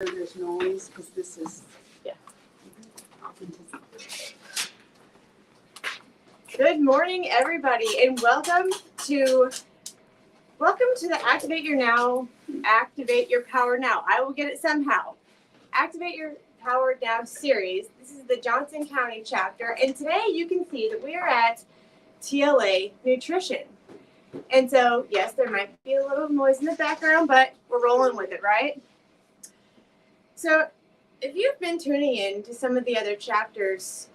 There's noise because this is authenticity. Good morning, everybody, and welcome to the Activate Your Now, Activate Your Power Now. I will get it somehow. Activate Your Power Now series. This is the Johnson County chapter, and today you can see that we are at TLA Nutrition. And so, yes, there might be a little noise in the background, but we're rolling with it, right? So, if you've been tuning in to some of the other chapters,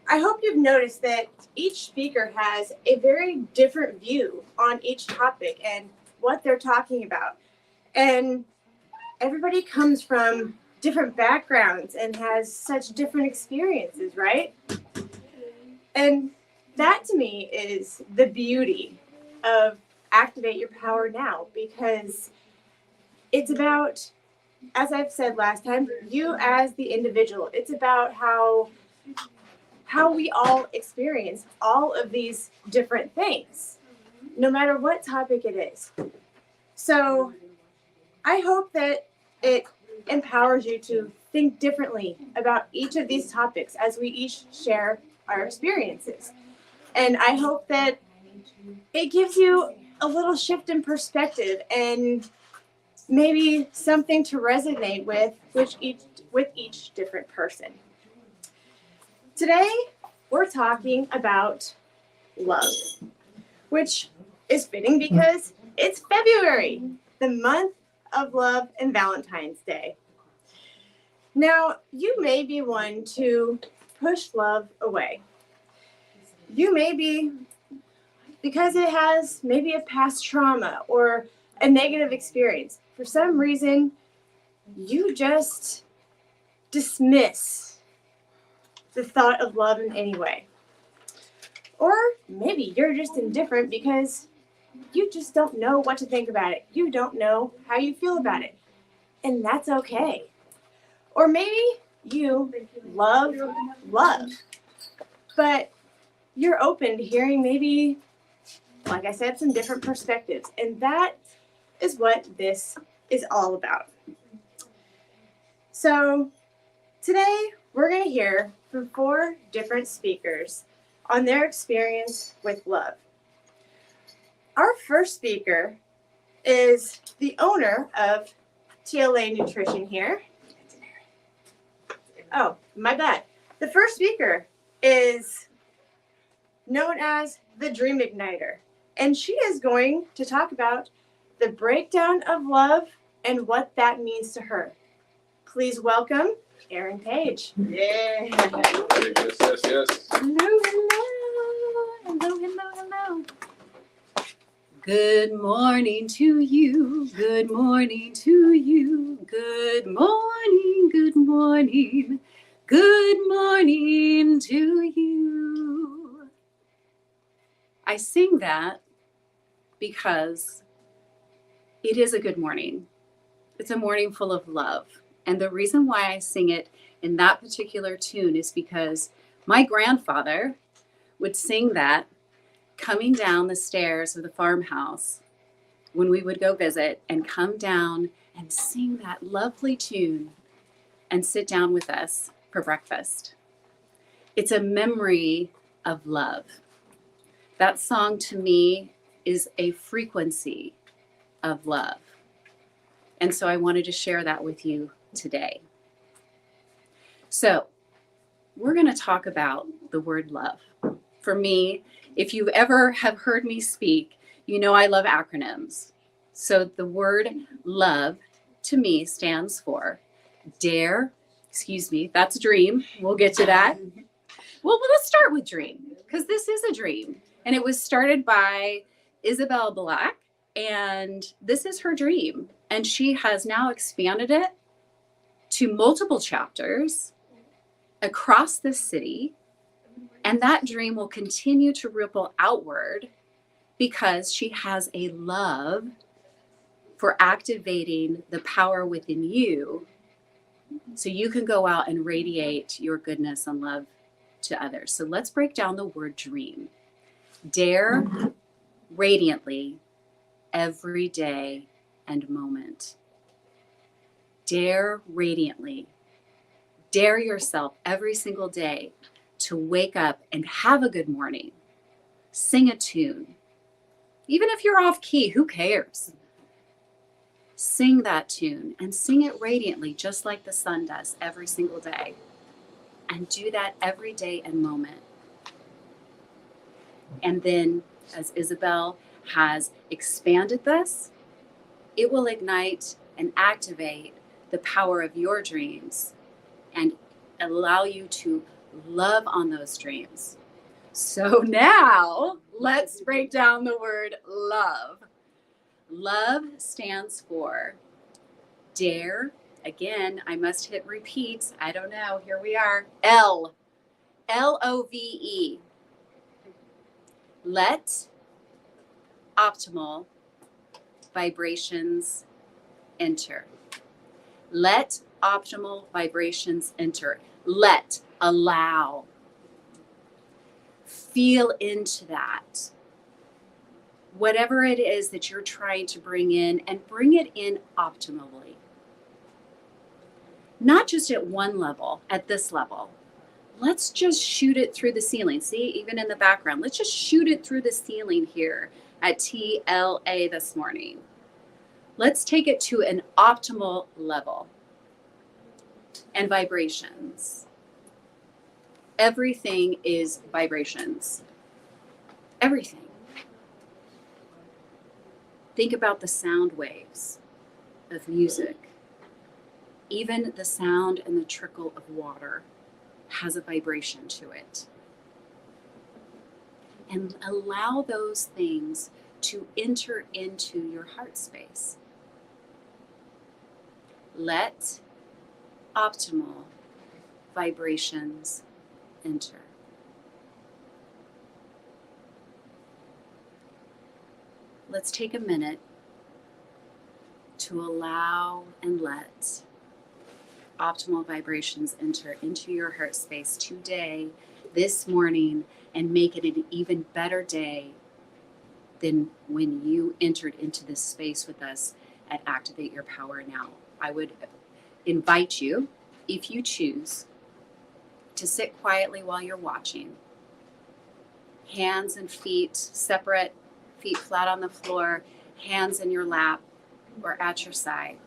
I hope you've noticed that each speaker has a very different view on each topic and what they're talking about. And everybody comes from different backgrounds and has such different experiences, right? And that to me is the beauty of Activate Your Power Now, because it's about, as I've said last time, you as the individual. It's about how we all experience all of these different things, no matter what topic it is. So I hope that it empowers you to think differently about each of these topics as we each share our experiences. And I hope that it gives you a little shift in perspective and maybe something to resonate with each different person. Today, we're talking about love, which is fitting because it's February, the month of love and Valentine's Day. Now, you may be one to push love away. You may be because it has maybe a past trauma or a negative experience. For some reason, you just dismiss the thought of love in any way. Or maybe you're just indifferent because you just don't know what to think about it. You don't know how you feel about it. And that's okay. Or maybe you love love, but you're open to hearing maybe, like I said, some different perspectives. And that is what this is all about. So today we're going to hear from 4 different speakers on their experience with love. Our first speaker is the owner of TLA Nutrition here. Oh, my bad. The first speaker is known as the Dream Igniter, and she is going to talk about the breakdown of love and what that means to her. Please welcome Erin Page. Yeah. Yes. Hello. Good morning to you. Good morning to you. Good morning. Good morning. Good morning to you. I sing that because it is a good morning. It's a morning full of love. And the reason why I sing it in that particular tune is because my grandfather would sing that coming down the stairs of the farmhouse when we would go visit, and come down and sing that lovely tune and sit down with us for breakfast. It's a memory of love. That song to me is a frequency of love. And so I wanted to share that with you today. So we're going to talk about the word love. For me, if you ever have heard me speak, you know I love acronyms. So the word love to me stands for that's dream. We'll get to that. Well, let's start with dream, because this is a dream. And it was started by Isabel Black, and this is her dream. And she has now expanded it to multiple chapters across the city. And that dream will continue to ripple outward because she has a love for activating the power within you so you can go out and radiate your goodness and love to others. So let's break down the word dream. Dare radiantly every day and moment. Dare radiantly. Dare yourself every single day to wake up and have a good morning. Sing a tune. Even if you're off key, who cares? Sing that tune and sing it radiantly, just like the sun does every single day. And do that every day and moment. And then, as Isabel has expanded this, it will ignite and activate the power of your dreams and allow you to love on those dreams. So now, let's break down the word love. Love stands for dare. Again, I must hit repeat. I don't know. Here we are. L. L-O-V-E. Let optimal vibrations enter. Let optimal vibrations enter. Let, allow. Feel into that. Whatever it is that you're trying to bring in, and bring it in optimally. Not just at one level, at this level. Let's just shoot it through the ceiling. See, even in the background, let's just shoot it through the ceiling here at TLA this morning. Let's take it to an optimal level. And vibrations. Everything is vibrations. Everything. Think about the sound waves of music. Even the sound and the trickle of water has a vibration to it. And allow those things to enter into your heart space. Let optimal vibrations enter. Let's take a minute to allow and let optimal vibrations enter into your heart space today, this morning, and make it an even better day than when you entered into this space with us at Activate Your Power Now. I would invite you, if you choose, to sit quietly while you're watching. Hands and feet separate, feet flat on the floor, hands in your lap or at your side.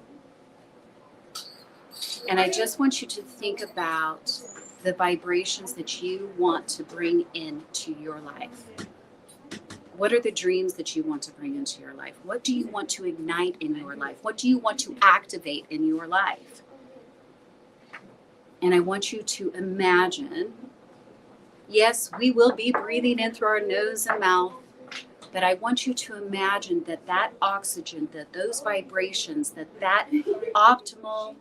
And I just want you to think about the vibrations that you want to bring into your life. What are the dreams that you want to bring into your life? What do you want to ignite in your life? What do you want to activate in your life? And I want you to imagine, yes, we will be breathing in through our nose and mouth, but I want you to imagine that that oxygen, that those vibrations, that optimal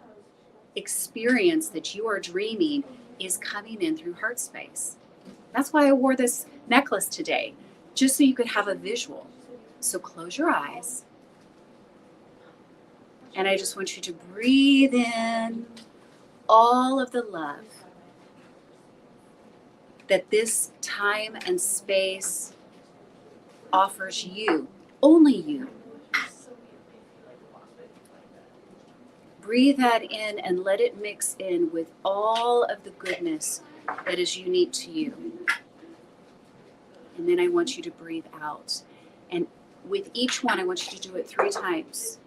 experience that you are dreaming is coming in through heart space. That's why I wore this necklace today, just so you could have a visual. So close your eyes. And I just want you to breathe in all of the love that this time and space offers you, only you. Breathe that in and let it mix in with all of the goodness that is unique to you. And then I want you to breathe out. And with each one, I want you to do it 3 times.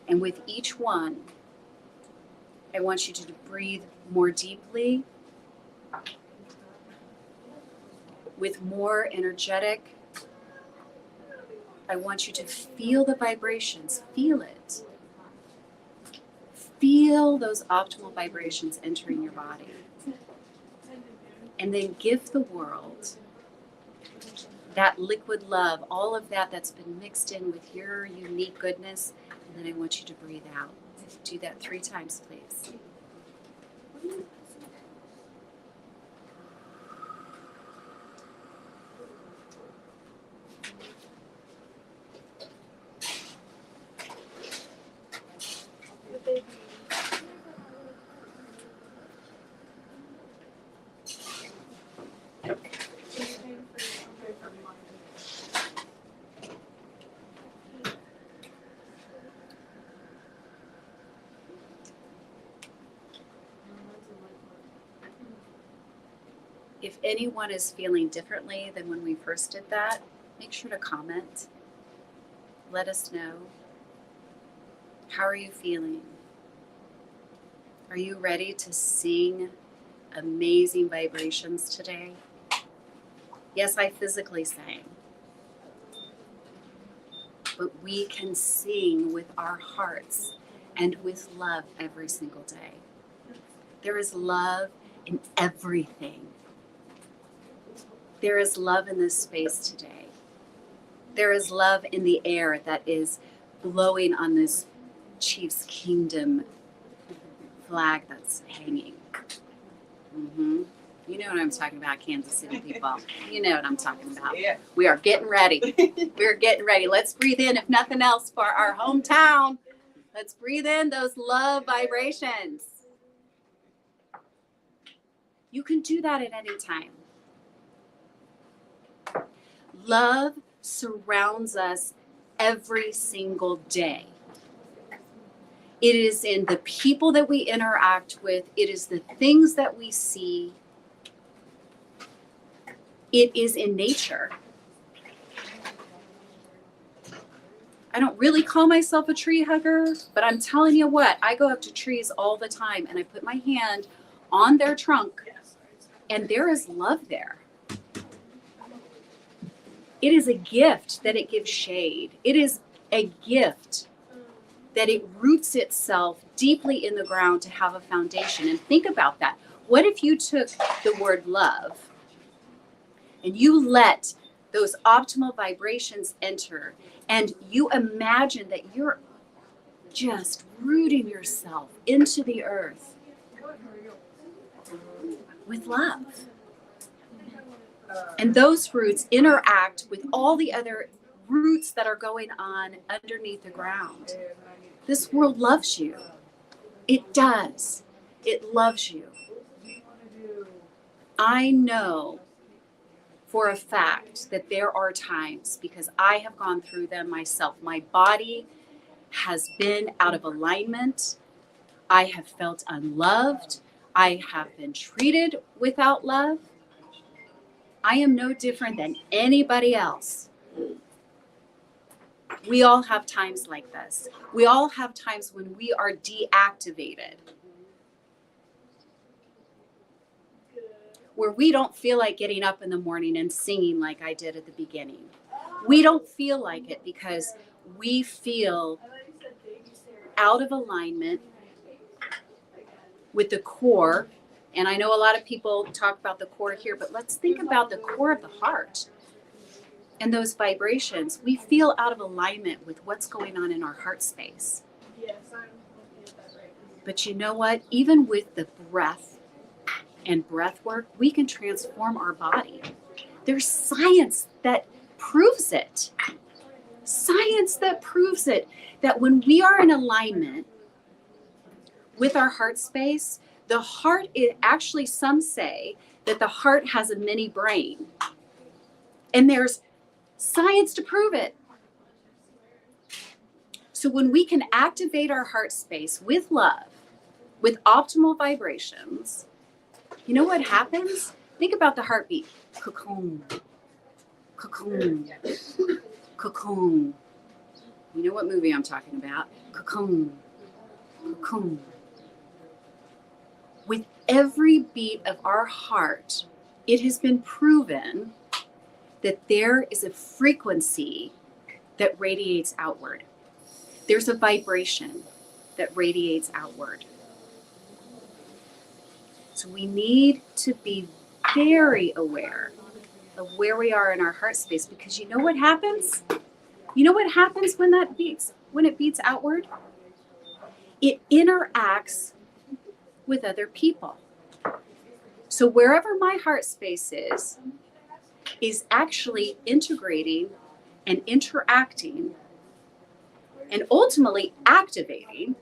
And with each one, I want you to breathe more deeply, with more energetic. I want you to feel the vibrations, feel it. Feel those optimal vibrations entering your body. And then give the world that liquid love, all of that that's been mixed in with your unique goodness. And then I want you to breathe out. Do that 3 times, please. If anyone is feeling differently than when we first did that, make sure to comment. Let us know. How are you feeling? Are you ready to sing amazing vibrations today? Yes, I physically sang. But we can sing with our hearts and with love every single day. There is love in everything. There is love in this space today. There is love in the air that is blowing on this Chief's Kingdom flag that's hanging. Mm-hmm. You know what I'm talking about, Kansas City people. You know what I'm talking about. Yeah. We are getting ready. We're getting ready. Let's breathe in, if nothing else, for our hometown. Let's breathe in those love vibrations. You can do that at any time. Love surrounds us every single day. It is in the people that we interact with. It is the things that we see. It is in nature. I don't really call myself a tree hugger, but I'm telling you what, I go up to trees all the time and I put my hand on their trunk and there is love there. It is a gift that it gives shade. It is a gift that it roots itself deeply in the ground to have a foundation. And think about that. What if you took the word love and you let those optimal vibrations enter and you imagine that you're just rooting yourself into the earth with love. And those roots interact with all the other roots that are going on underneath the ground. This world loves you. It does. It loves you. I know for a fact that there are times, because I have gone through them myself, my body has been out of alignment. I have felt unloved. I have been treated without love. I am no different than anybody else. We all have times like this. We all have times when we are deactivated, where we don't feel like getting up in the morning and singing like I did at the beginning. We don't feel like it because we feel out of alignment with the core. And I know a lot of people talk about the core here, but let's think about the core of the heart and those vibrations. We feel out of alignment with what's going on in our heart space. Yes, I'm looking at that right now. But you know what? Even with the breath and breath work, we can transform our body. There's science that proves it. Science that proves it. That when we are in alignment with our heart space, the heart is actually, some say that the heart has a mini brain. And there's science to prove it. So when we can activate our heart space with love, with optimal vibrations, you know what happens? Think about the heartbeat. Cocoon, cocoon, cocoon. You know what movie I'm talking about? Cocoon, cocoon. With every beat of our heart, it has been proven that there is a frequency that radiates outward. There's a vibration that radiates outward. So we need to be very aware of where we are in our heart space, because you know what happens? You know what happens when that beats, when it beats outward? It interacts with other people. So wherever my heart space is actually integrating and interacting and ultimately activating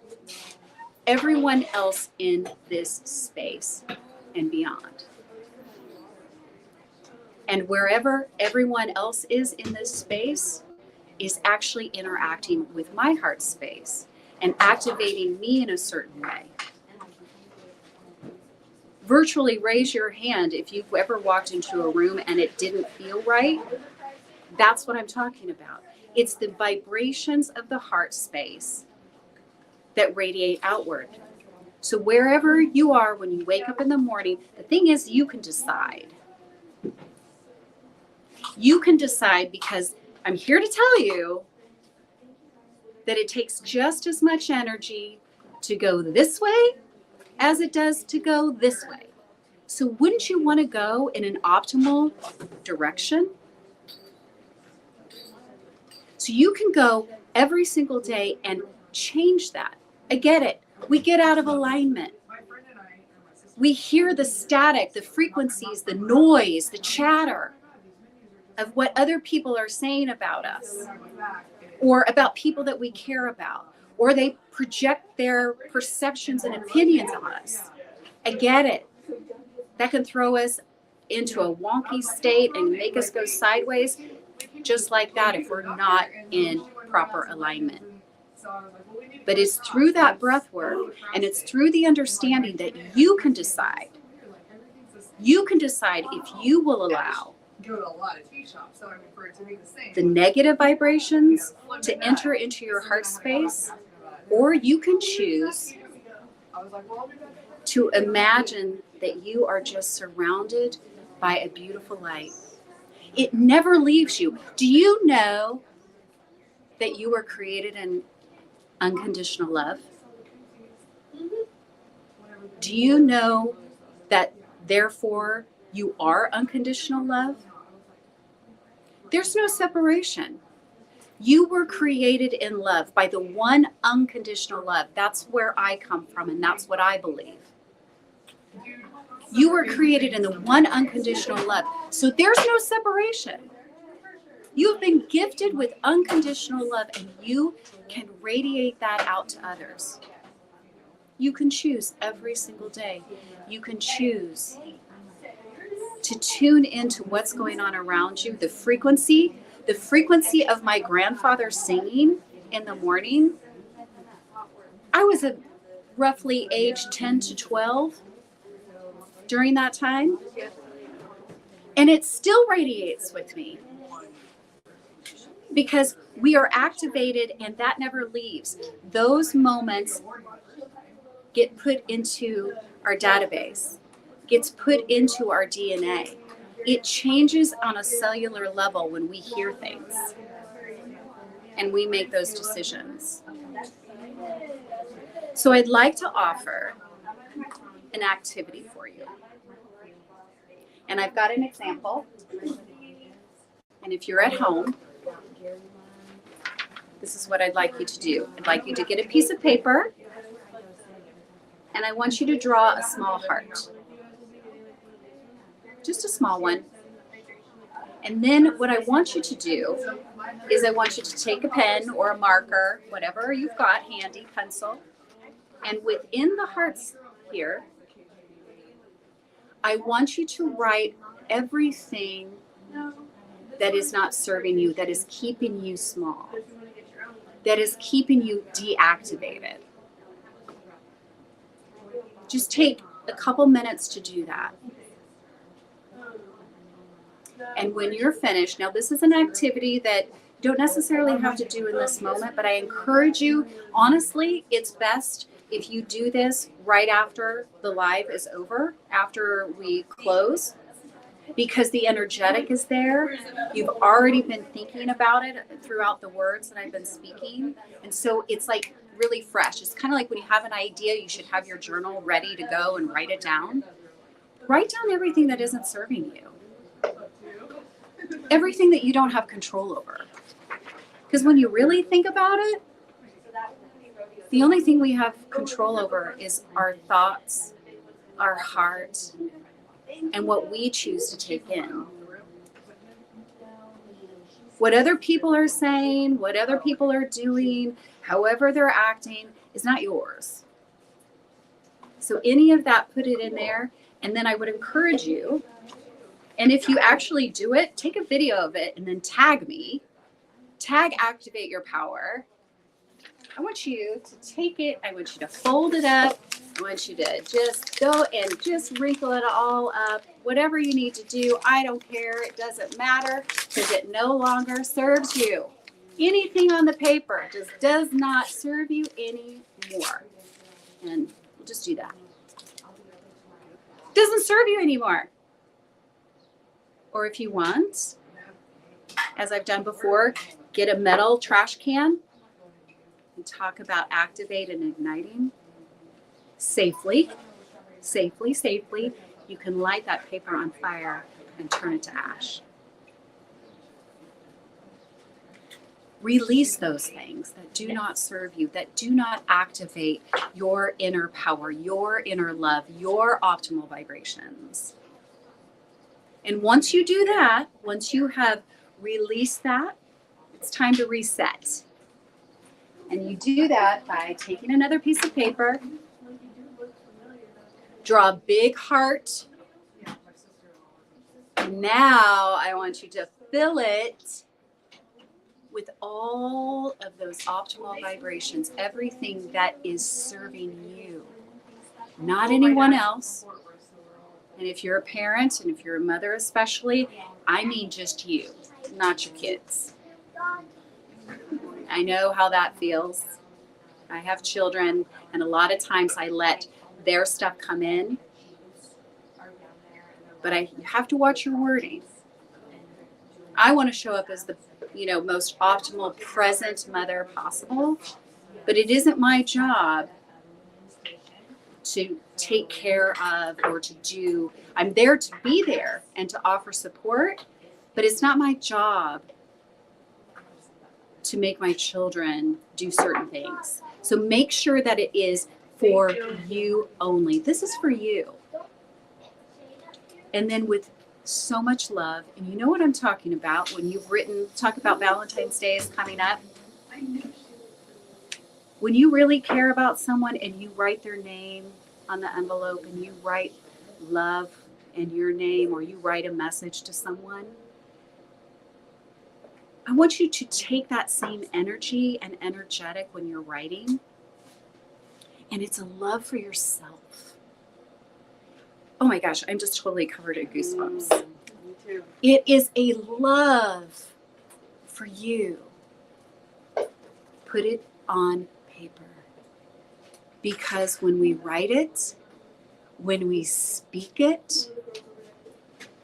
everyone else in this space and beyond. And wherever everyone else is in this space is actually interacting with my heart space and activating me in a certain way. virtually raise your hand if you've ever walked into a room and it didn't feel right. That's what I'm talking about. It's the vibrations of the heart space that radiate outward. So wherever you are when you wake up in the morning, the thing is you can decide. You can decide, because I'm here to tell you that it takes just as much energy to go this way as it does to go this way. So wouldn't you want to go in an optimal direction? So you can go every single day and change that. I get it. We get out of alignment. We hear the static, the frequencies, the noise, the chatter of what other people are saying about us, or about people that we care about, or they project their perceptions and opinions on us. I get it. That can throw us into a wonky state and make us go sideways, just like that, if we're not in proper alignment. But it's through that breath work, and it's through the understanding that you can decide. You can decide if you will allow the negative vibrations to enter into your heart space, or you can choose to imagine that you are just surrounded by a beautiful light. It never leaves you. Do you know that you were created in unconditional love? Do you know that therefore you are unconditional love? There's no separation. You were created in love by the one unconditional love. That's where I come from, and that's what I believe. You were created in the one unconditional love. So there's no separation. You've been gifted with unconditional love, and you can radiate that out to others. You can choose every single day. You can choose to tune into what's going on around you. The frequency of my grandfather singing in the morning. I was at roughly age 10 to 12 during that time, and it still radiates with me, because we are activated and that never leaves. Those moments get put into our database, gets put into our DNA. It changes on a cellular level when we hear things and we make those decisions. So I'd like to offer an activity for you. And I've got an example. And if you're at home, this is what I'd like you to do. I'd like you to get a piece of paper, and I want you to draw a small heart. Just a small one. And then what I want you to do is I want you to take a pen or a marker, whatever you've got handy, pencil, and within the hearts here, I want you to write everything that is not serving you, that is keeping you small, that is keeping you deactivated. Just take a couple minutes to do that. And when you're finished, now this is an activity that you don't necessarily have to do in this moment, but I encourage you, honestly, it's best if you do this right after the live is over, after we close, because the energetic is there. You've already been thinking about it throughout the words that I've been speaking. And so it's like really fresh. It's kind of like when you have an idea, you should have your journal ready to go and write it down. Write down everything that isn't serving you. Everything that you don't have control over. Because when you really think about it, the only thing we have control over is our thoughts, our heart, and what we choose to take in. What other people are saying, what other people are doing, however they're acting, is not yours. So any of that, put it in there. And then I would encourage you, and if you actually do it, take a video of it and then tag me. Tag Activate Your Power. I want you to take it, I want you to fold it up, I want you to just go and just wrinkle it all up. Whatever you need to do, I don't care. It doesn't matter because it no longer serves you. Anything on the paper just does not serve you anymore. And we'll just do that. Doesn't serve you anymore. Or if you want, as I've done before, get a metal trash can and talk about activate and igniting safely. You can light that paper on fire and turn it to ash. Release those things that do not serve you, that do not activate your inner power, your inner love, your optimal vibrations. And once you do that, once you have released that, it's time to reset. And you do that by taking another piece of paper, draw a big heart. And now I want you to fill it with all of those optimal vibrations, everything that is serving you, not anyone else. And if you're a parent and if you're a mother especially, I mean just you, not your kids. I know how that feels. I have children, and a lot of times I let their stuff come in. But you have to watch your wording. I want to show up as the most optimal present mother possible, but it isn't my job to take care of or to do. I'm there to be there and to offer support, but it's not my job to make my children do certain things. So make sure that it is for you only. This is for you. And then with so much love, and you know what I'm talking about when you've talk about Valentine's Day is coming up. When you really care about someone and you write their name on the envelope and you write love and your name, or you write a message to someone, I want you to take that same energy and energetic when you're writing, and it's a love for yourself. Oh my gosh, I'm just totally covered in goosebumps. Me too. It is a love for you. Put it on paper. Because when we write it, when we speak it,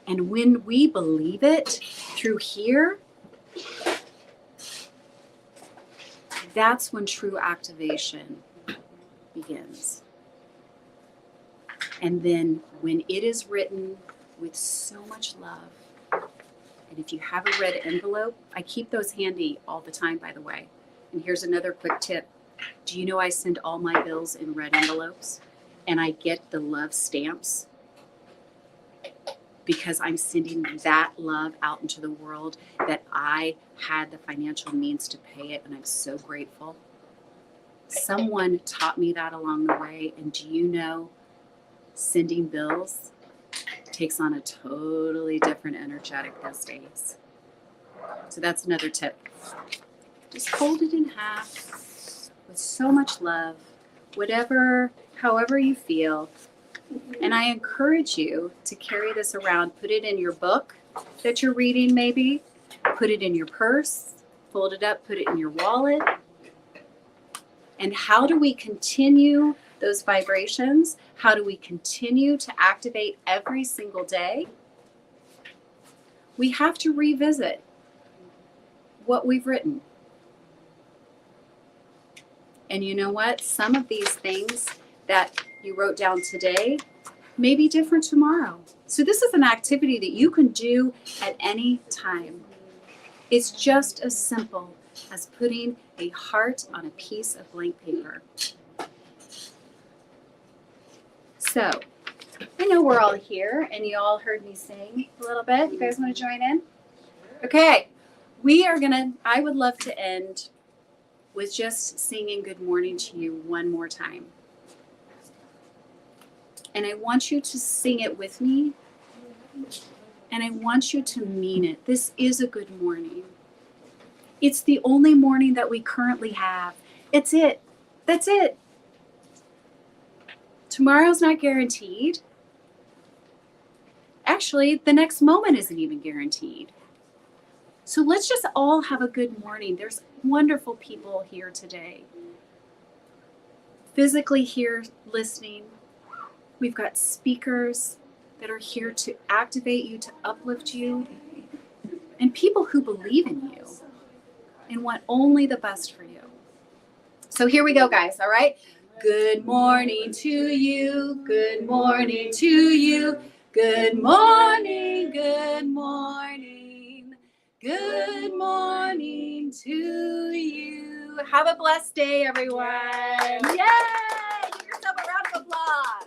and when we believe it through here, that's when true activation begins. And then when it is written with so much love, and if you have a red envelope, I keep those handy all the time, by the way. And here's another quick tip. Do you know I send all my bills in red envelopes? And I get the love stamps because I'm sending that love out into the world, that I had the financial means to pay it, and I'm so grateful. Someone taught me that along the way, and do you know, sending bills takes on a totally different energetic these days. So that's another tip. Just fold it in half with so much love, however you feel. And I encourage you to carry this around. Put it in your book that you're reading, maybe. Put it in your purse, fold it up, put it in your wallet. And how do we continue those vibrations? How do we continue to activate every single day? We have to revisit what we've written. And you know what? Some of these things that you wrote down today may be different tomorrow. So this is an activity that you can do at any time. It's just as simple as putting a heart on a piece of blank paper. So, I know we're all here and you all heard me sing a little bit. You guys want to join in? Okay, I would love to end with just singing good morning to you one more time. And I want you to sing it with me. And I want you to mean it. This is a good morning. It's the only morning that we currently have. It's it. That's it. Tomorrow's not guaranteed. Actually, the next moment isn't even guaranteed. So let's just all have a good morning. There's wonderful people here today. Physically here listening. We've got speakers that are here to activate you, to uplift you, and people who believe in you and want only the best for you. So here we go, guys, all right? Good morning to you. Good morning to you. Good morning, good morning. Good morning to you. Have a blessed day, everyone. Yay! Give yourself a round of applause.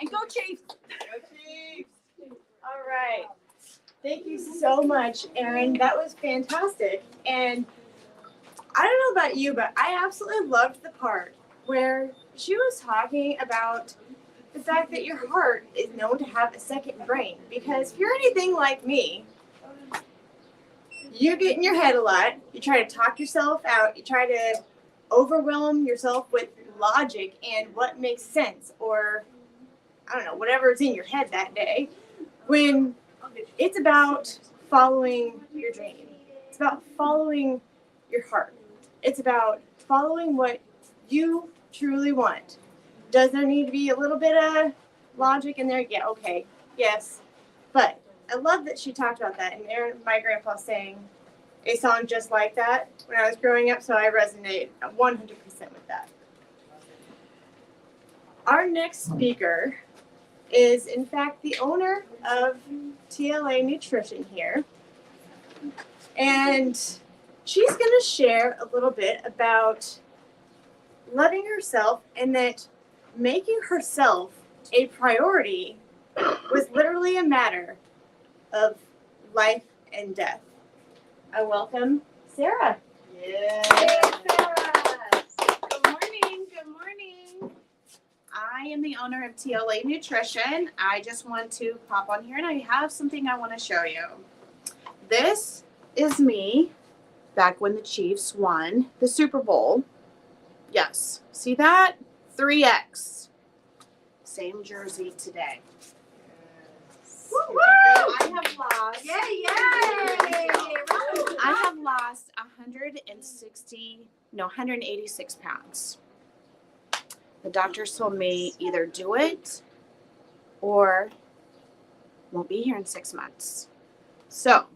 And go Chiefs. Go Chiefs. All right. Thank you so much, Erin. That was fantastic. And I don't know about you, but I absolutely loved the part where she was talking about the fact that your heart is known to have a second brain. Because if you're anything like me, you get in your head a lot. You try to talk yourself out. You try to overwhelm yourself with logic and what makes sense, or I don't know, whatever is in your head that day. When it's about following your dream, it's about following your heart. It's about following what you truly want. Does there need to be a little bit of logic in there? Yeah, okay, yes. But I love that she talked about that. And Erin, my grandpa sang a song just like that when I was growing up, so I resonate 100% with that. Our next speaker is, in fact, the owner of T.R.U.E Nutrition here. And she's going to share a little bit about loving herself, and that making herself a priority was literally a matter of life and death. I welcome Sarah. Yes. Hey, Sarah. Good morning. Good morning. I am the owner of T.R.U.E Nutrition. I just want to pop on here and I have something I want to show you. This is me back when the Chiefs won the Super Bowl. Yes. See that? 3X. Same jersey today. Woo-woo! I have lost. Yay! I have lost 186 pounds. The doctors told me either do it or won't be here in 6 months. So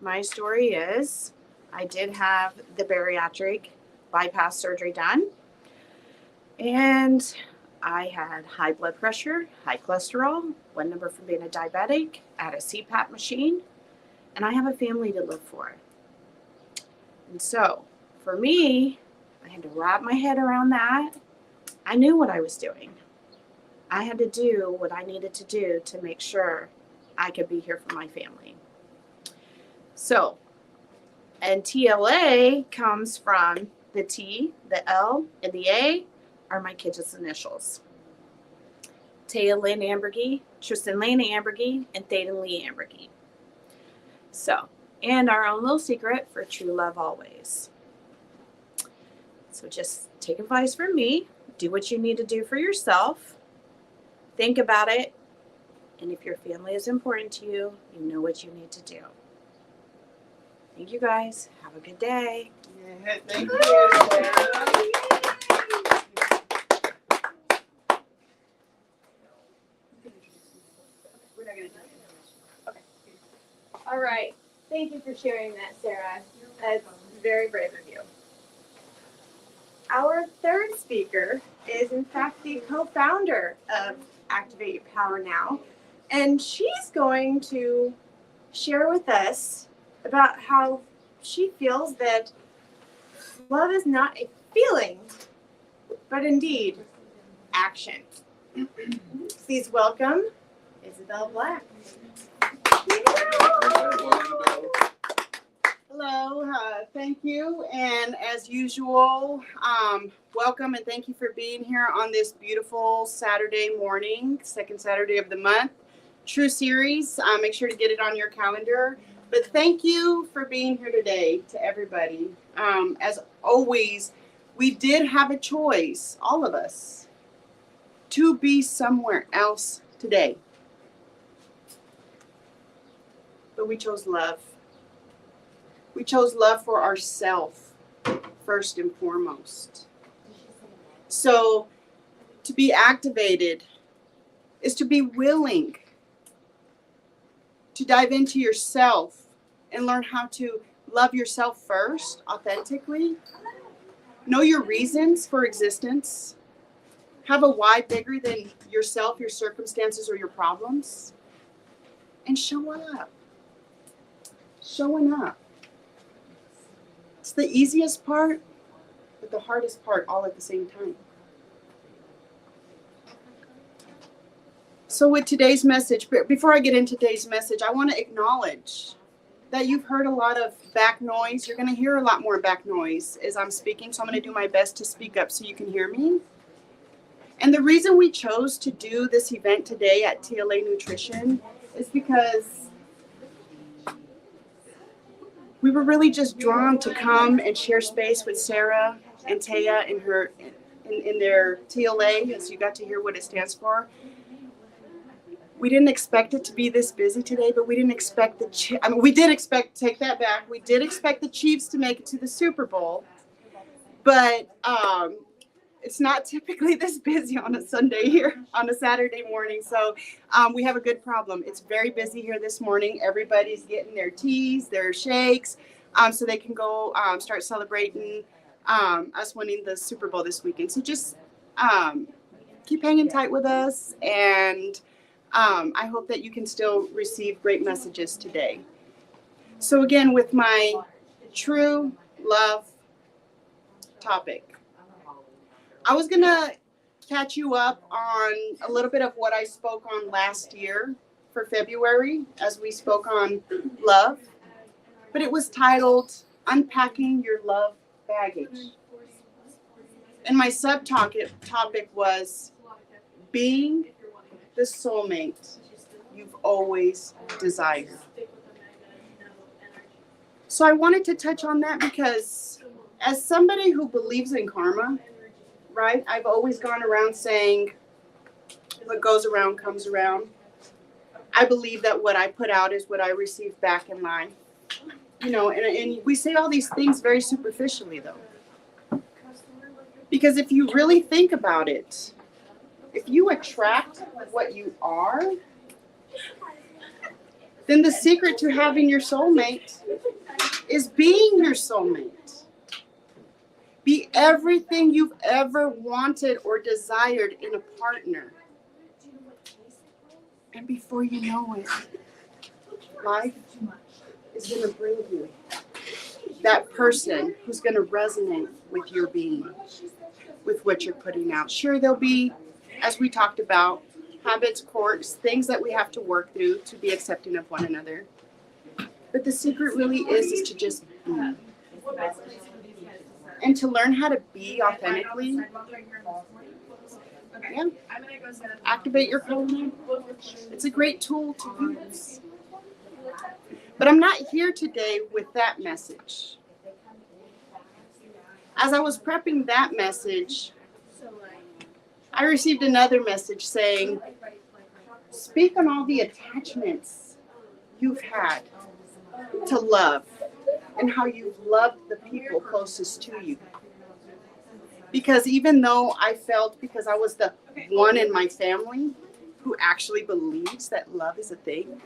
my story is I did have the bariatric bypass surgery done, and I had high blood pressure, high cholesterol, one number from being a diabetic, I had a CPAP machine, and I have a family to live for. And so for me, I had to wrap my head around that. I knew what I was doing. I had to do what I needed to do to make sure I could be here for my family. So, and TLA comes from the T, the L, and the A are my kids' initials. Taya Lynn Ambergy, Tristan Lane Ambergy, and Thaden Lee Ambergy. So, and our own little secret for true love always. So just take advice from me. Do what you need to do for yourself. Think about it. And if your family is important to you, you know what you need to do. Thank you guys. Have a good day. Yeah, thank you. We're not gonna do it. Okay. All right. Thank you for sharing that, Sarah. That's very brave of you. Our third speaker is, in fact, the co-founder of Activate Your Power Now, and she's going to share with us about how she feels that love is not a feeling, but indeed action. Please welcome Isabel Black. Hello, thank you, and as usual, welcome and thank you for being here on this beautiful Saturday morning, second Saturday of the month. True series, make sure to get it on your calendar. But thank you for being here today to everybody. As always, we did have a choice, all of us, to be somewhere else today. But we chose love. We chose love for ourselves first and foremost. So to be activated is to be willing to dive into yourself and learn how to love yourself first, authentically. Know your reasons for existence. Have a why bigger than yourself, your circumstances, or your problems. And show up. Showing up. It's the easiest part, but the hardest part all at the same time. So with today's message, before I get into today's message, I want to acknowledge that you've heard a lot of back noise. You're going to hear a lot more back noise as I'm speaking, so I'm going to do my best to speak up so you can hear me. And the reason we chose to do this event today at TLA Nutrition is because we were really just drawn to come and share space with Sarah and Taya in their TLA, as you got to hear what it stands for. We didn't expect it to be this busy today, but we didn't expect we did expect, take that back, we did expect the Chiefs to make it to the Super Bowl, but it's not typically this busy on a Sunday here, on a Saturday morning, so we have a good problem. It's very busy here this morning. Everybody's getting their teas, their shakes, so they can go start celebrating us winning the Super Bowl this weekend. So just keep hanging tight with us, and I hope that you can still receive great messages today. So again, with my true love topic, I was going to catch you up on a little bit of what I spoke on last year for February as we spoke on love, but it was titled Unpacking Your Love Baggage. And my subtopic was being the soulmate you've always desired. So I wanted to touch on that because as somebody who believes in karma, right, I've always gone around saying what goes around comes around. I believe that what I put out is what I receive back in life. You know, and we say all these things very superficially though. Because if you really think about it, if you attract what you are, then the secret to having your soulmate is being your soulmate. Be everything you've ever wanted or desired in a partner. And before you know it, life is going to bring you that person who's going to resonate with your being, with what you're putting out. Sure, there'll be, as we talked about, habits, quirks, things that we have to work through to be accepting of one another. But the secret really is to just be. And to learn how to be authentically. Yeah. Activate your phone. It's a great tool to use. But I'm not here today with that message. As I was prepping that message, I received another message saying, speak on all the attachments you've had to love and how you've loved the people closest to you. Because even though I felt, because I was the one in my family who actually believes that love is a thing,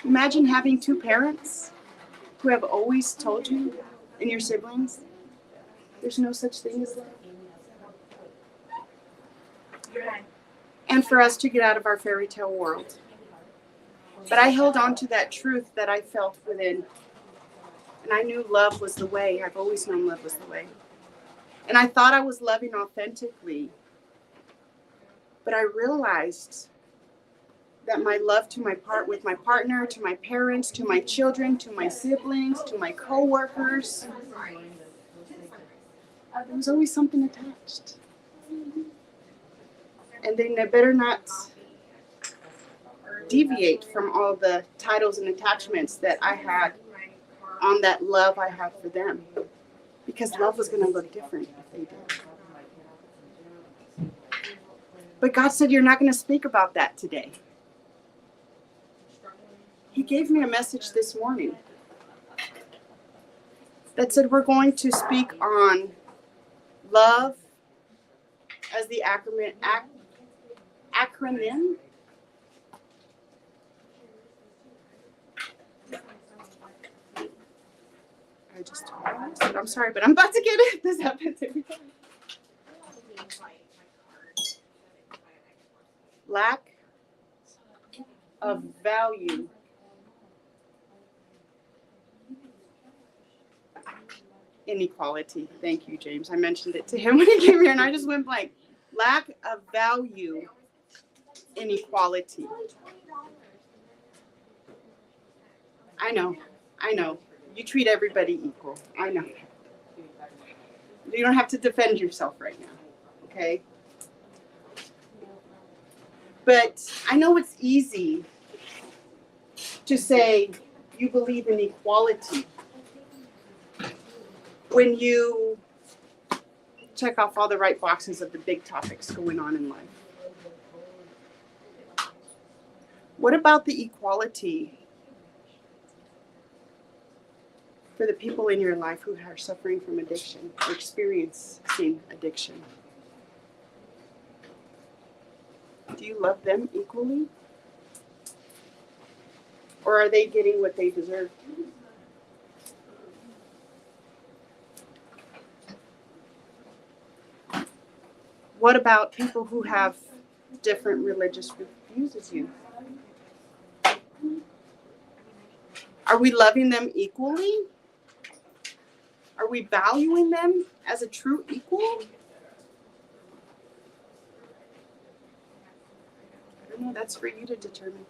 imagine having two parents who have always told you and your siblings there's no such thing as love. And for us to get out of our fairy tale world. But I held on to that truth that I felt within. And I knew love was the way. I've always known love was the way. And I thought I was loving authentically. But I realized that my love to with my partner, to my parents, to my children, to my siblings, to my coworkers, there was always something attached. And they better not deviate from all the titles and attachments that I had on that love I had for them. Because love was going to look different if they did. But God said, you're not going to speak about that today. He gave me a message this morning that said we're going to speak on love as the acronym. I'm sorry, but I'm about to get it. This happens every time. Lack of value. Inequality. Thank you, James. I mentioned it to him when he came here and I just went blank. Lack of value. Inequality. I know. You treat everybody equal. I know. You don't have to defend yourself right now. Okay? But I know it's easy to say you believe in equality when you check off all the right boxes of the big topics going on in life. What about the equality for the people in your life who are suffering from addiction or experiencing addiction? Do you love them equally? Or are they getting what they deserve? What about people who have different religious views as you? Are we loving them equally? Are we valuing them as a true equal? I don't know, that's for you to determine.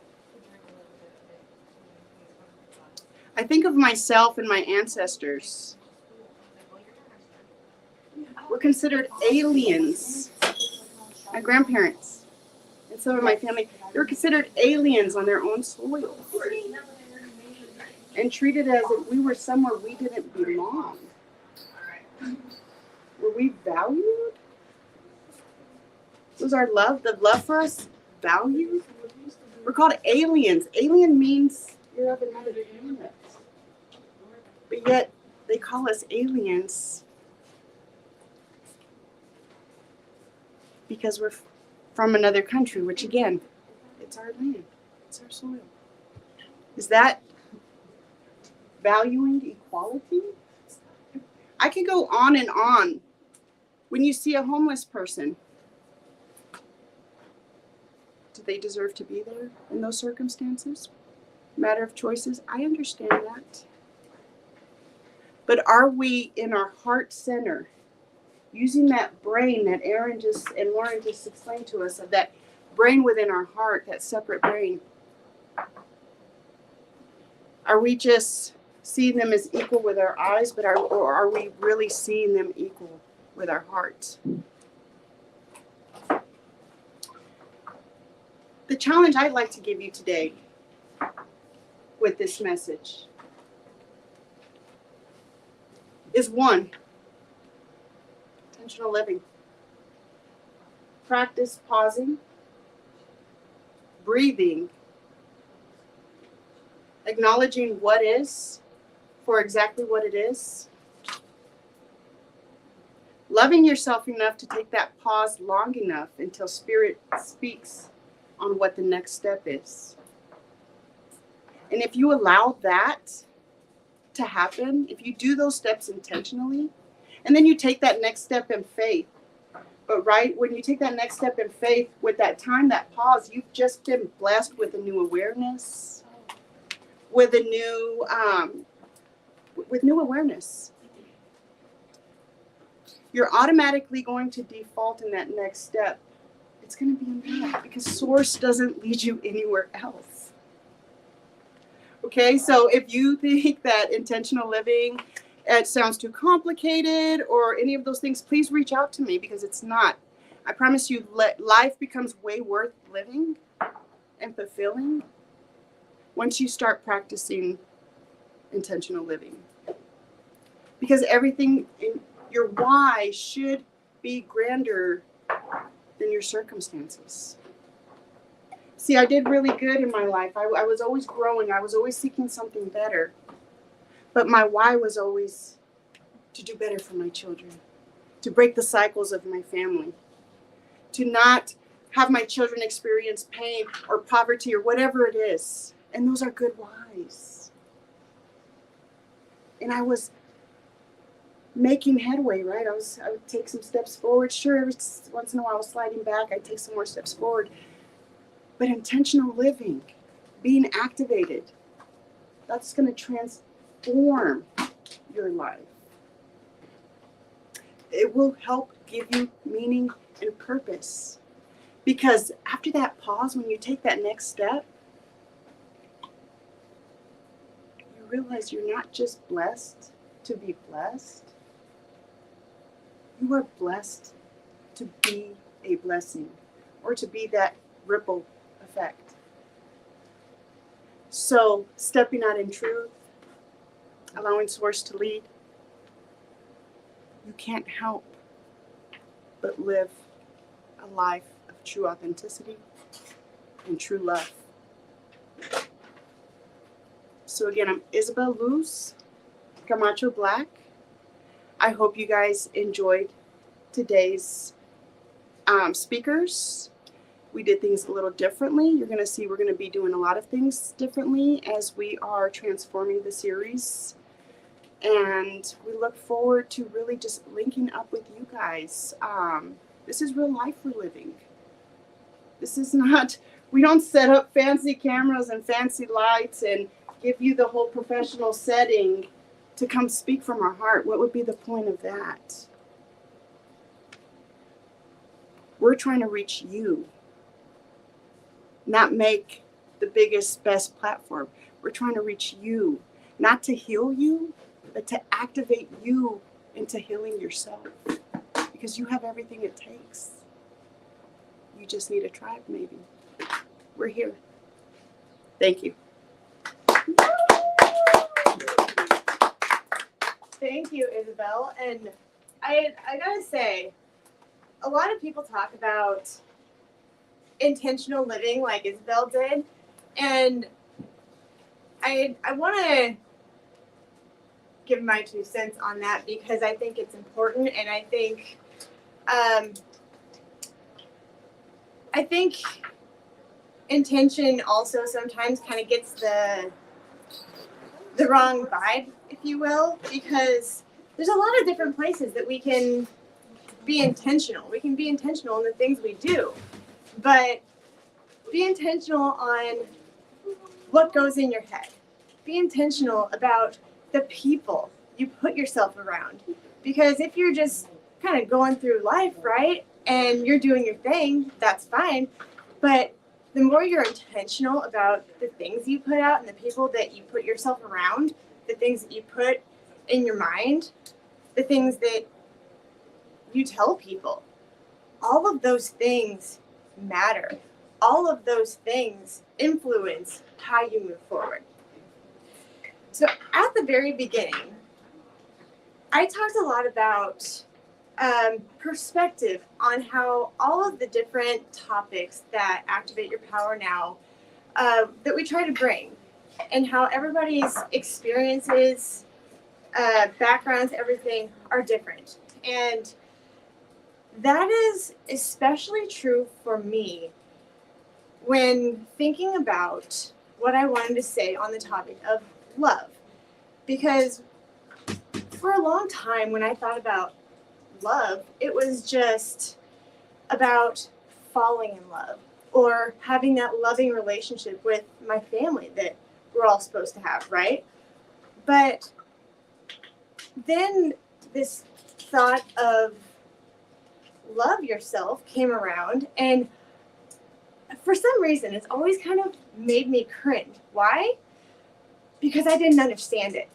I think of myself and my ancestors. We're considered aliens. My grandparents and some of my family, they were considered aliens on their own soil and treated as if we were somewhere we didn't belong. Were we valued? Was our love, the love for us, valued? We're called aliens. Alien means you're of another planet. But yet, they call us aliens because we're from another country, which again, it's our land, it's our soil. Is that valuing equality? I could go on and on. When you see a homeless person, do they deserve to be there in those circumstances? Matter of choices, I understand that. But are we in our heart center, using that brain that Aaron and Lauren just explained to us, of that brain within our heart, that separate brain? Are we just seeing them as equal with our eyes, or are we really seeing them equal with our hearts? The challenge I'd like to give you today with this message is one, intentional living. Practice pausing, breathing, acknowledging what is for exactly what it is. Loving yourself enough to take that pause long enough until Spirit speaks on what the next step is. And if you allow that to happen, if you do those steps intentionally, and then you take that next step in faith, but right when you take that next step in faith, with that time, that pause, you've just been blessed with a new awareness, with a new, with new awareness. You're automatically going to default in that next step. It's going to be in that because Source doesn't lead you anywhere else. Okay, so if you think that intentional living, it sounds too complicated or any of those things, please reach out to me because it's not. I promise you, life becomes way worth living and fulfilling once you start practicing intentional living. Because everything in your why should be grander than your circumstances. See, I did really good in my life. I was always growing. I was always seeking something better. But my why was always to do better for my children, to break the cycles of my family, to not have my children experience pain or poverty or whatever it is. And those are good whys. And I was making headway, right? I would take some steps forward. Sure, every once in a while I was sliding back. I'd take some more steps forward. But intentional living, being activated, that's going to transform your life. It will help give you meaning and purpose. Because after that pause, when you take that next step, you realize you're not just blessed to be blessed. You are blessed to be a blessing, or to be that ripple effect. So, stepping out in truth, allowing Source to lead, you can't help but live a life of true authenticity and true love. So again, I'm Isabel Luz, Camacho Black. I hope you guys enjoyed today's speakers. We did things a little differently. You're going to see we're going to be doing a lot of things differently as we are transforming the series. And we look forward to really just linking up with you guys. This is real life we're living. This is not, we don't set up fancy cameras and fancy lights and give you the whole professional setting to come speak from our heart. What would be the point of that? We're trying to reach you, not make the biggest, best platform. We're trying to reach you, not to heal you, but to activate you into healing yourself. Because you have everything it takes. You just need a tribe, maybe. We're here. Thank you. Thank you, Isabel. And I gotta say, a lot of people talk about intentional living like Isabel did. And I want to give my 2 cents on that because I think it's important, and I think intention also sometimes kind of gets the wrong vibe, if you will, because there's a lot of different places that we can be intentional. We can be intentional in the things we do, but be intentional on what goes in your head. Be intentional about the people you put yourself around. Because if you're just kind of going through life, right, and you're doing your thing, that's fine. But the more you're intentional about the things you put out and the people that you put yourself around, the things that you put in your mind, the things that you tell people, all of those things matter. All of those things influence how you move forward. So at the very beginning, I talked a lot about perspective on how all of the different topics that Activate Your Power Now that we try to bring, and how everybody's experiences, backgrounds, everything are different. And that is especially true for me when thinking about what I wanted to say on the topic of love. Because for a long time when I thought about love, it was just about falling in love or having that loving relationship with my family that we're all supposed to have, right? But then this thought of love yourself came around, and for some reason it's always kind of made me cringe. Why? Because I didn't understand it.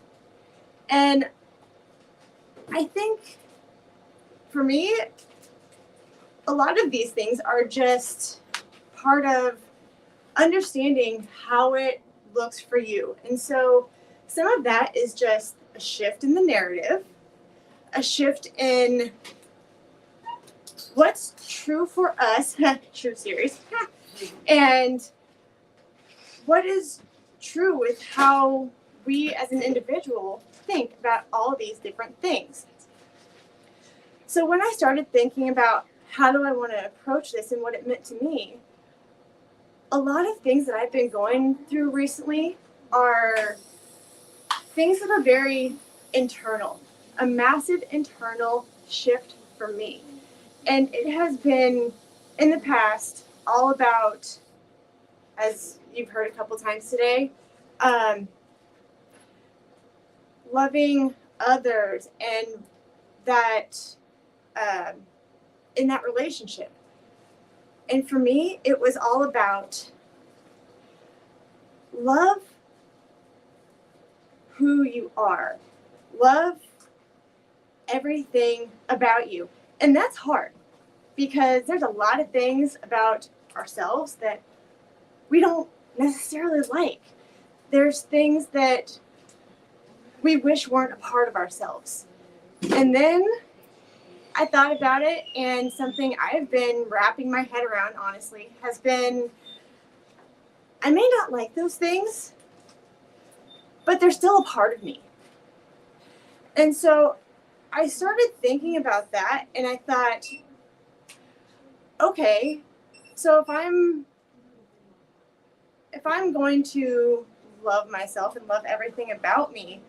And I think for me, a lot of these things are just part of understanding how it looks for you. And so some of that is just a shift in the narrative, a shift in what's true for us, true series, and what is true with how we as an individual think about all these different things. So when I started thinking about how do I want to approach this and what it meant to me, a lot of things that I've been going through recently are things that are very internal, a massive internal shift for me. And it has been, in the past, all about, as you've heard a couple times today, loving others and that in that relationship. And for me, it was all about love who you are. Love everything about you. And that's hard because there's a lot of things about ourselves that we don't necessarily like. There's things that we wish weren't a part of ourselves. And then I thought about it, and something I've been wrapping my head around, honestly, has been I may not like those things, but they're still a part of me. And so I started thinking about that, and I thought, okay, so if I'm going to love myself and love everything about me,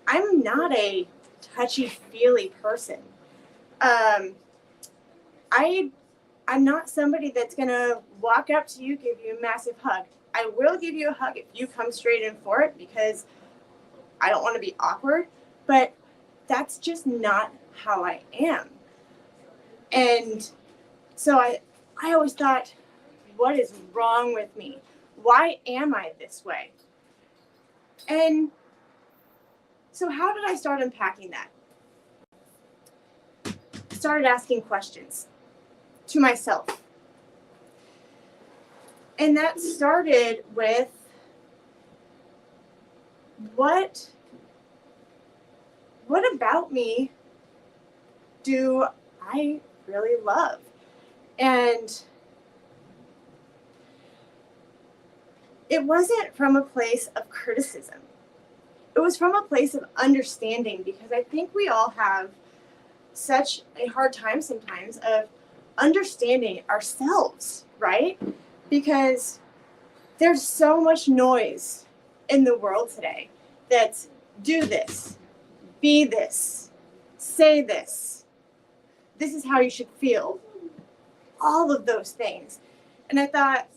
I'm not a touchy-feely person. I'm not somebody that's gonna walk up to you, give you a massive hug. I will give you a hug if you come straight in for it because I don't want to be awkward, but that's just not how I am. And so I always thought, what is wrong with me? Why am I this way? And so how did I start unpacking that? I started asking questions to myself. And that started with what about me do I really love? And it wasn't from a place of criticism. It was from a place of understanding, because I think we all have such a hard time sometimes of understanding ourselves, right? Because there's so much noise in the world today that's do this, be this, say this, this is how you should feel, all of those things. And I thought,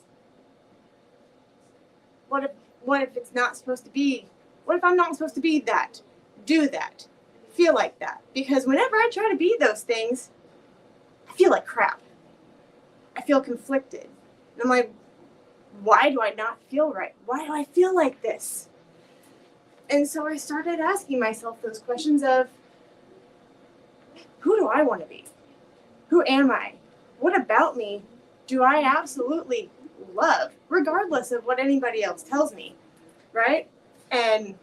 what if it's not supposed to be, what if I'm not supposed to be that, do that, feel like that? Because whenever I try to be those things, I feel like crap. I feel conflicted. And I'm like, why do I not feel right? Why do I feel like this? And so I started asking myself those questions of, who do I want to be? Who am I? What about me do I absolutely love, regardless of what anybody else tells me, right? And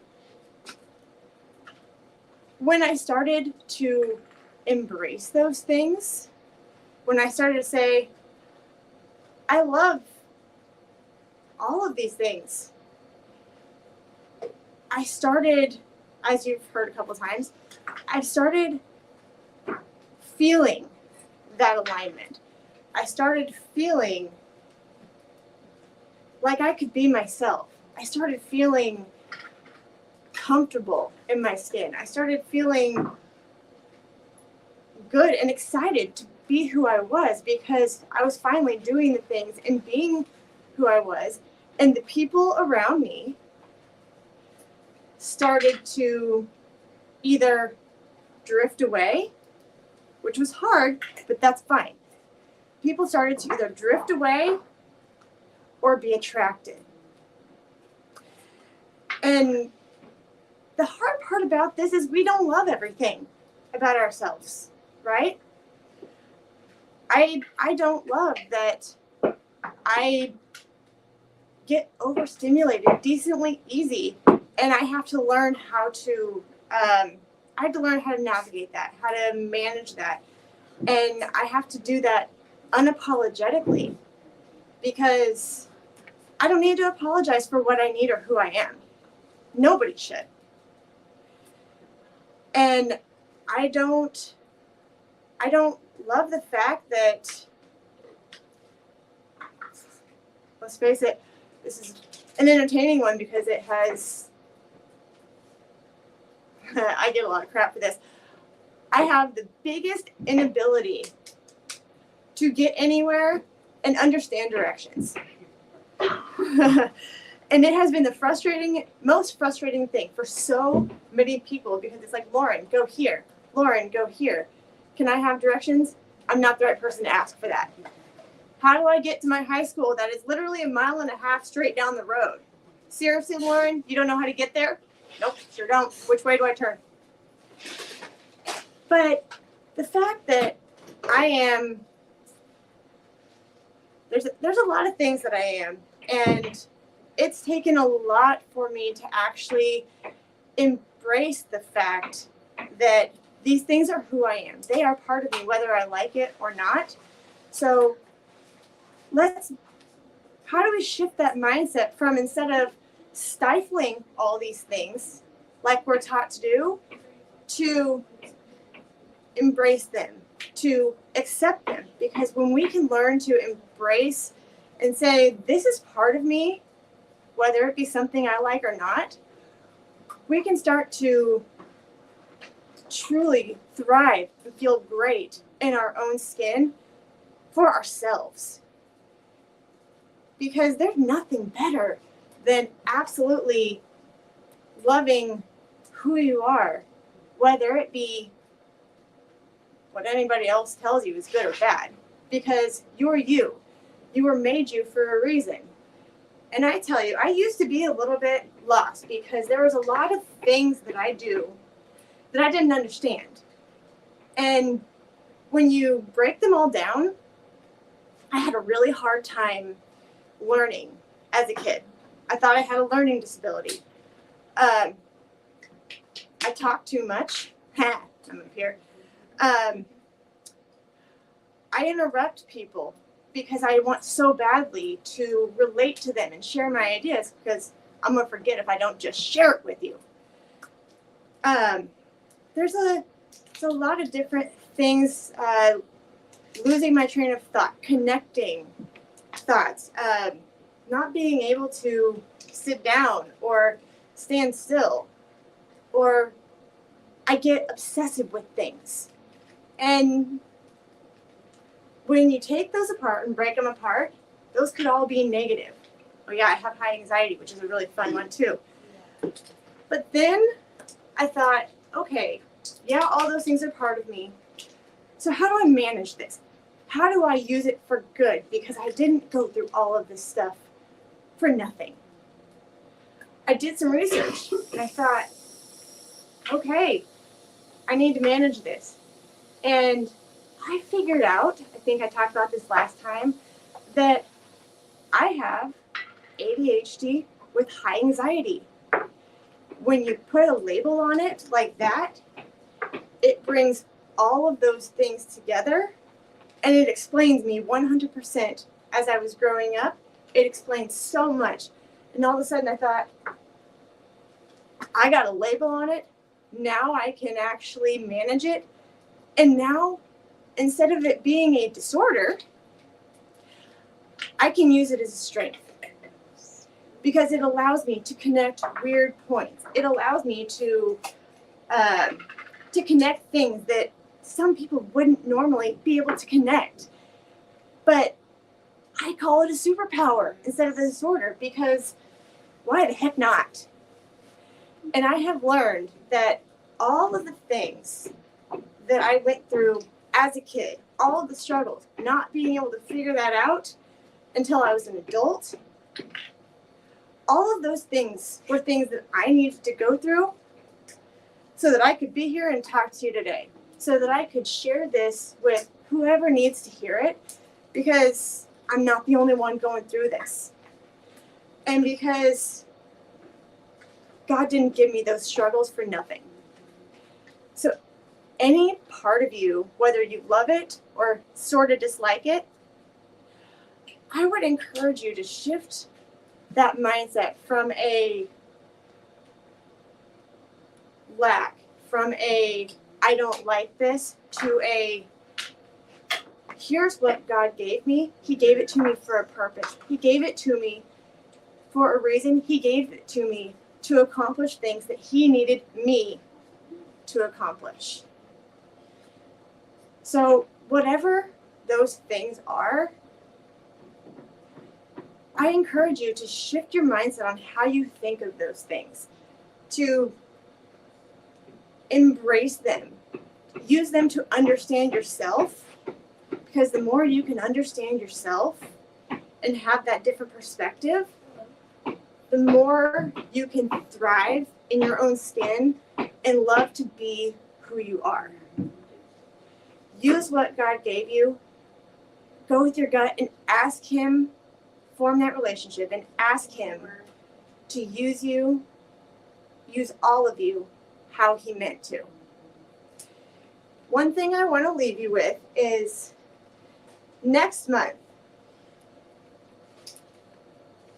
when I started to embrace those things, when I started to say, I love all of these things, I started, as you've heard a couple times, I started feeling that alignment. I started feeling like I could be myself. I started feeling comfortable in my skin. I started feeling good and excited to be who I was, because I was finally doing the things and being who I was, and the people around me started to either drift away, which was hard, but that's fine. People started to either drift away or be attracted. And the hard part about this is we don't love everything about ourselves, right? I don't love that I get overstimulated decently easy, and I have to learn how to navigate that, how to manage that. And I have to do that unapologetically because I don't need to apologize for what I need or who I am. Nobody should. And I don't love the fact that, let's face it, this is an entertaining one because it has, I get a lot of crap for this. I have the biggest inability to get anywhere and understand directions. And it has been the most frustrating thing for so many people because it's like, Lauren, go here. Lauren, go here. Can I have directions? I'm not the right person to ask for that. How do I get to my high school that is literally 1.5 miles straight down the road? Seriously, Lauren, you don't know how to get there? Nope, sure don't. Which way do I turn? But the fact that I am, there's a lot of things that I am, and it's taken a lot for me to actually embrace the fact that these things are who I am. They are part of me, whether I like it or not. So how do we shift that mindset from, instead of stifling all these things like we're taught to do, to embrace them, to accept them? Because when we can learn to embrace and say, this is part of me, whether it be something I like or not, we can start to truly thrive and feel great in our own skin for ourselves. Because there's nothing better than absolutely loving who you are, whether it be what anybody else tells you is good or bad. Because you're you. You were made you for a reason. And I tell you, I used to be a little bit lost because there was a lot of things that I do that I didn't understand. And when you break them all down, I had a really hard time learning as a kid. I thought I had a learning disability. I talk too much. I'm up here. I interrupt people because I want so badly to relate to them and share my ideas, because I'm going to forget if I don't just share it with you. There's a lot of different things, losing my train of thought, connecting thoughts, not being able to sit down or stand still, or I get obsessive with things. And when you take those apart and break them apart, those could all be negative. Oh yeah, I have high anxiety, which is a really fun one too. But then I thought, okay, yeah, all those things are part of me. So how do I manage this? How do I use it for good? Because I didn't go through all of this stuff for nothing. I did some research and I thought, okay, I need to manage this. And I figured out, I think I talked about this last time, that I have ADHD with high anxiety. When you put a label on it like that, it brings all of those things together, and it explains me 100%. As I was growing up, it explains so much. And all of a sudden I thought, I got a label on it. Now I can actually manage it. And now, instead of it being a disorder, I can use it as a strength. Because it allows me to connect weird points. It allows me to connect things that some people wouldn't normally be able to connect. But I call it a superpower instead of a disorder, because why the heck not? And I have learned that all of the things that I went through as a kid, all of the struggles, not being able to figure that out until I was an adult, all of those things were things that I needed to go through so that I could be here and talk to you today, so that I could share this with whoever needs to hear it, because I'm not the only one going through this. And because God didn't give me those struggles for nothing. So any part of you, whether you love it or sort of dislike it, I would encourage you to shift that mindset from a lack, from a I don't like this, to a here's what God gave me. He gave it to me for a purpose. He gave it to me for a reason. He gave it to me to accomplish things that He needed me to accomplish. So whatever those things are, I encourage you to shift your mindset on how you think of those things, to embrace them, use them to understand yourself, because the more you can understand yourself and have that different perspective, the more you can thrive in your own skin and love to be who you are. Use what God gave you. Go with your gut and ask Him, form that relationship, and ask Him to use you, use all of you how He meant to. One thing I want to leave you with is next month,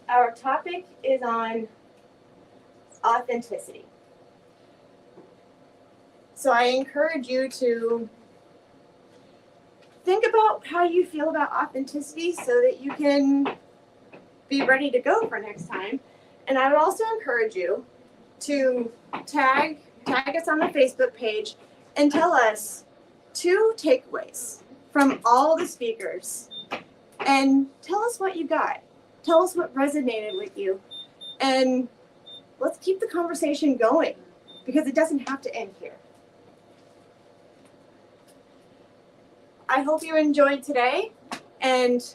our topic is on authenticity. So I encourage you to think about how you feel about authenticity so that you can be ready to go for next time. And I would also encourage you to tag us on the Facebook page and tell us 2 takeaways from all the speakers, and tell us what you got. Tell us what resonated with you, and let's keep the conversation going, because it doesn't have to end here. I hope you enjoyed today, and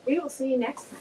we will see you next time.